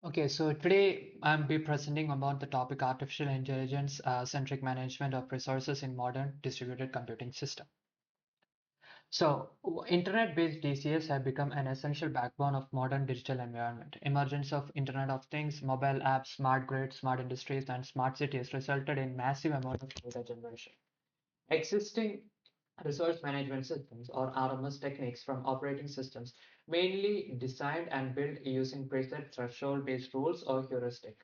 Okay, so today I'm be presenting about the topic artificial intelligence centric management of resources in modern distributed computing system. So, internet-based DCS have become an essential backbone of modern digital environment. Emergence of Internet of Things, mobile apps, smart grids, smart industries, and smart cities resulted in massive amount of data generation. Existing resource management systems or RMS techniques from operating systems mainly designed and built using preset threshold-based rules or heuristic.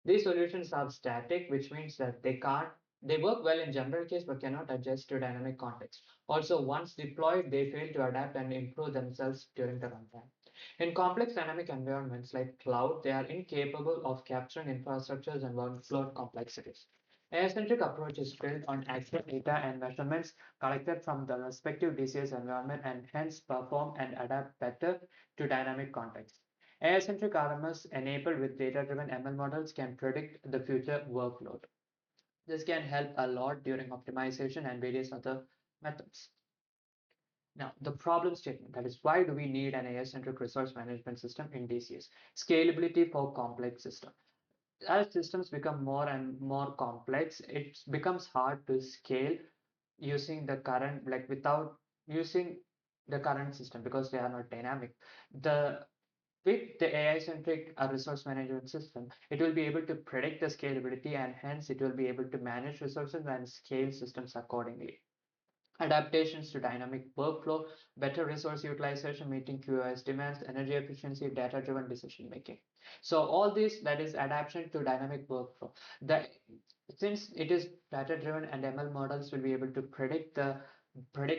These solutions are static, which means that they work well in general case but cannot adjust to dynamic context. Also, once deployed, they fail to adapt and improve themselves during the runtime. In complex dynamic environments like cloud, they are incapable of capturing infrastructures and workload complexities. AI-centric approach is built on actual data and measurements collected from the respective DCS environment and hence perform and adapt better to dynamic context. AI-centric RMS enabled with data-driven ML models can predict the future workload. This can help a lot during optimization and various other methods. Now, the problem statement, that is why do we need an AI-centric resource management system in DCS? Scalability for complex systems. As systems become more and more complex, it becomes hard to scale using the current, like without using the current system because they are not dynamic. The With the AI-centric resource management system, it will be able to predict the scalability and hence it will be able to manage resources and scale systems accordingly. Adaptations to dynamic workflow, better resource utilization, meeting QoS demands, energy efficiency, data-driven decision making. So all this, that is adaptation to dynamic workflow. The Since it is data-driven and ML models will be able to predict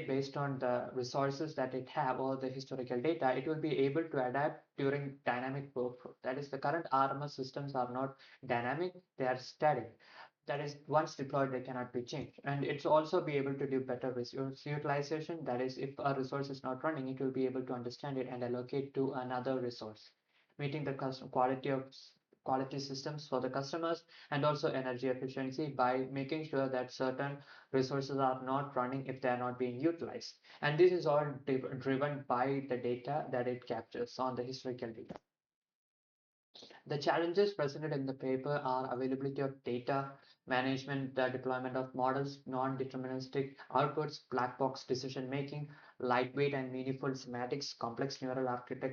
based on the resources that it have or the historical data, it will be able to adapt during dynamic workflow. That is, the current RMS systems are not dynamic; they are static. That is, once deployed, they cannot be changed. And it's also be able to do better resource utilization. That is, if a resource is not running, it will be able to understand it and allocate to another resource, meeting the custom quality systems for the customers and also energy efficiency by making sure that certain resources are not running if they are not being utilized. And this is all driven by the data that it captures on the historical data. The challenges presented in the paper are availability of data, management, the deployment of models, non-deterministic outputs, black box decision making, lightweight and meaningful semantics, complex neural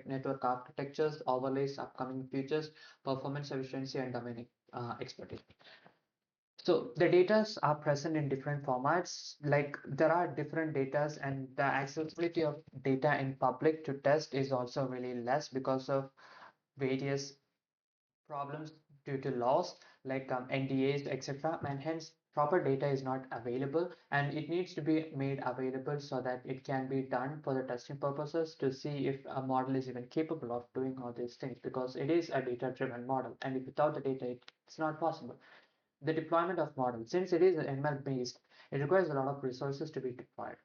network architectures, overlays, upcoming features, performance efficiency, and domain expertise. So the datas are present in different formats, like there are different datas and the accessibility of data in public to test is also really less because of various problems due to laws like NDAs, etc. And hence proper data is not available and it needs to be made available so that it can be done for the testing purposes to see if a model is even capable of doing all these things because it is a data-driven model and if without the data it's not possible. The deployment of models, since it is ML based, it requires a lot of resources to be deployed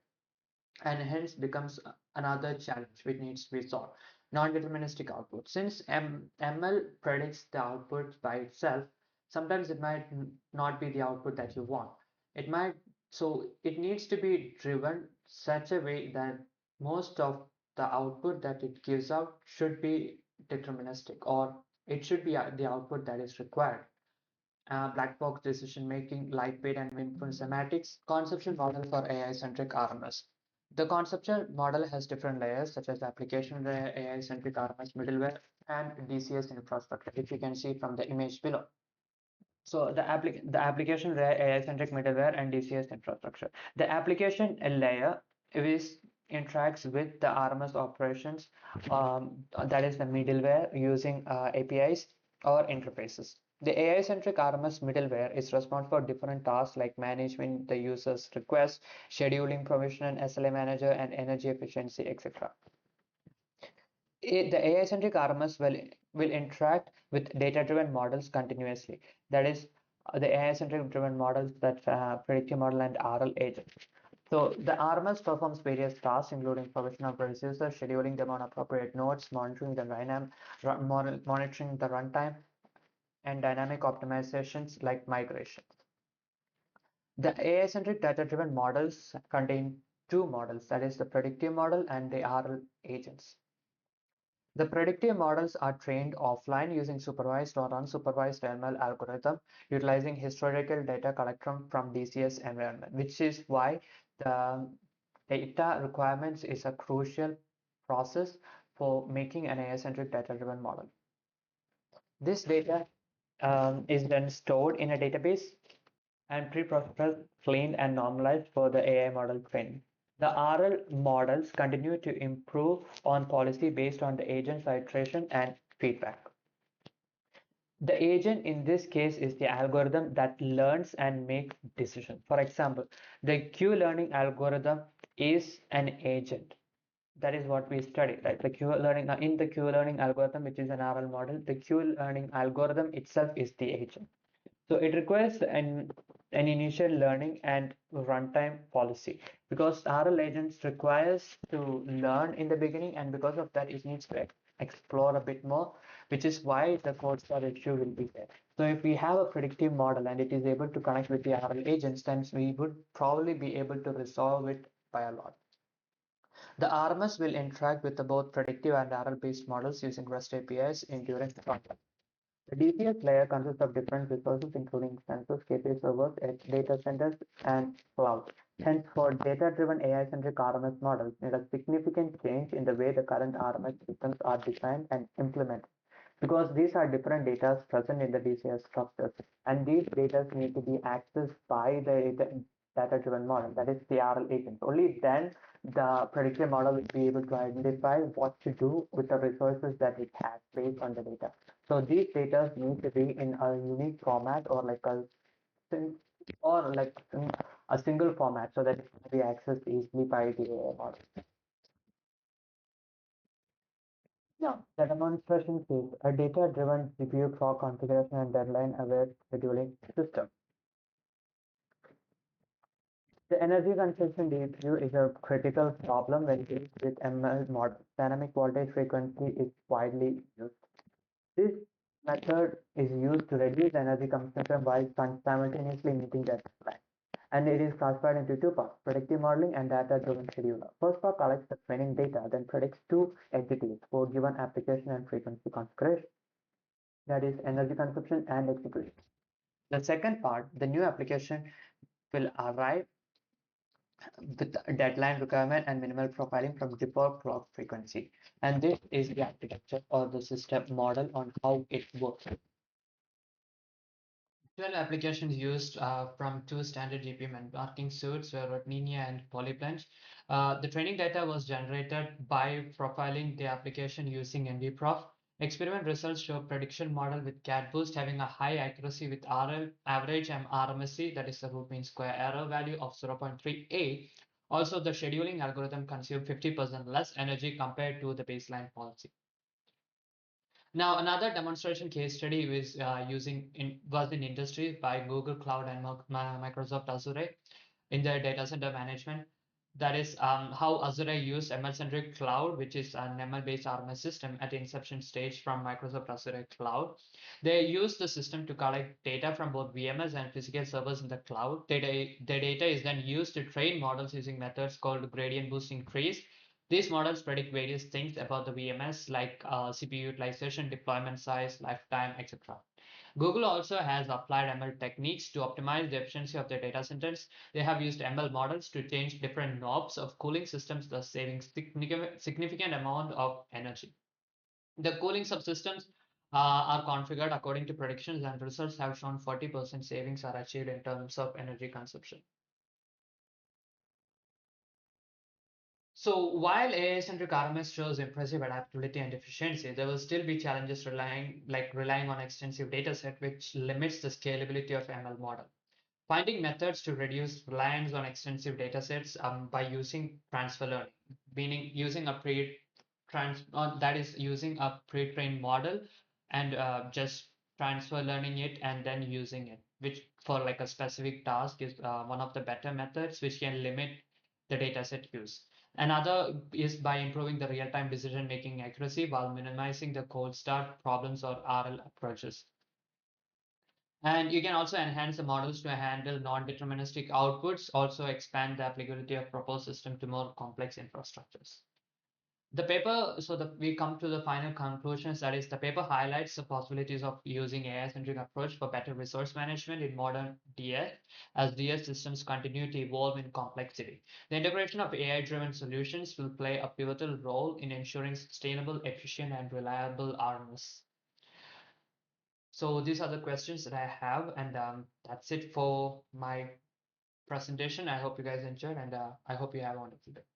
and hence becomes another challenge which needs to be solved. Non-deterministic output. Since ML predicts the output by itself, sometimes it might not be the output that you want. It might, so it needs to be driven such a way that most of the output that it gives out should be deterministic or it should be the output that is required. Black box decision making, lightweight and meaningful semantics, conceptual model for AI-centric RMS. The conceptual model has different layers such as application layer, AI-centric RMS middleware, and DCS infrastructure, which you can see from the image below. So the application layer, AI-centric middleware, and DCS infrastructure. The application layer is interacts with the RMS operations, that is the middleware using APIs or interfaces. The AI-centric RMS middleware is responsible for different tasks like managing the user's request, scheduling, provisioning, SLA manager, and energy efficiency, etc. The AI-centric RMS will interact with data-driven models continuously. That is, the AI-centric driven models that predictive model and RL agent. So the RMS performs various tasks, including provision of resources, scheduling them on appropriate nodes, monitoring the runtime, and dynamic optimizations like migration. The AI-centric data-driven models contain two models, that is the predictive model and the RL agents. The predictive models are trained offline using supervised or unsupervised ML algorithm utilizing historical data collected from DCS environment, which is why the data requirements is a crucial process for making an AI-centric data-driven model. This data is then stored in a database and pre-processed, cleaned, and normalized for the AI model training. The RL models continue to improve on policy based on the agent's iteration and feedback. The agent in this case is the algorithm that learns and makes decisions. For example, the Q-learning algorithm is an agent. That is what we study, right? The Q-learning in the Q-learning algorithm, which is an RL model, the Q-learning algorithm itself is the agent. So it requires an initial learning and runtime policy because RL agents requires to learn in the beginning, and because of that, it needs to explore a bit more, which is why the code star issue will be there. So if we have a predictive model and it is able to connect with the RL agents, then we would probably be able to resolve it by a lot. The RMS will interact with the both predictive and RL-based models using REST APIs in during the runtime. The DCS layer consists of different resources including sensors, KPI servers, edge data centers, and cloud. Hence, for data-driven AI-centric RMS models, need a significant change in the way the current RMS systems are designed and implemented. Because these are different data present in the DCS structures, and these data need to be accessed by the data-driven model, that is the RL agent. Only then the predictive model will be able to identify what to do with the resources that it has based on the data. So these data need to be in a unique format or like a or like a single format so that it can be accessed easily by the AI model. Yeah, the demonstration is a data-driven GPU clock configuration and deadline-aware scheduling system. The energy consumption issue is a critical problem when dealing with ML models. Dynamic voltage frequency is widely used. This method is used to reduce energy consumption while simultaneously meeting the deadline. And it is classified into two parts, predictive modeling and data-driven scheduler. First part collects the training data, then predicts two entities for given application and frequency configuration. That is energy consumption and execution. The second part, the new application will arrive with deadline requirement and minimal profiling from default clock frequency. And this is the architecture or the system model on how it works. 12 applications used from two standard GPU marking suites were Ninia and Polyblend. The training data was generated by profiling the application using NVProf. Experiment results show prediction model with CAT boost having a high accuracy with RL average and RMSE, that is the root mean square error value of 0.38. Also, the scheduling algorithm consumed 50% less energy compared to the baseline policy. Now, another demonstration case study was in industry by Google Cloud and Microsoft Azure in their data center management. That is how Azure used ML-centric cloud, which is an ML-based RMS system at the inception stage from Microsoft Azure Cloud. They used the system to collect data from both VMS and physical servers in the cloud. The data is then used to train models using methods called gradient boost increase. These models predict various things about the VMS like CPU utilization, deployment size, lifetime, etc. Google also has applied ML techniques to optimize the efficiency of their data centers. They have used ML models to change different knobs of cooling systems, thus saving significant amount of energy. The cooling subsystems are configured according to predictions, and results have shown 40% savings are achieved in terms of energy consumption. So while AI-centric RMS shows impressive adaptability and efficiency, there will still be challenges relying on extensive dataset, which limits the scalability of ML model. Finding methods to reduce reliance on extensive datasets by using transfer learning, meaning using a that is using a pre-trained model and just transfer learning it and then using it, which for like a specific task is one of the better methods which can limit the dataset use. Another is by improving the real-time decision-making accuracy while minimizing the cold start problems or RL approaches. And you can also enhance the models to handle non-deterministic outputs, also expand the applicability of proposed system to more complex infrastructures. The paper, we come to the final conclusions. That is, the paper highlights the possibilities of using AI-centric approach for better resource management in modern DS, as DS systems continue to evolve in complexity. The integration of AI-driven solutions will play a pivotal role in ensuring sustainable, efficient, and reliable RMS. So these are the questions that I have, and that's it for my presentation. I hope you guys enjoyed, and I hope you have a wonderful day.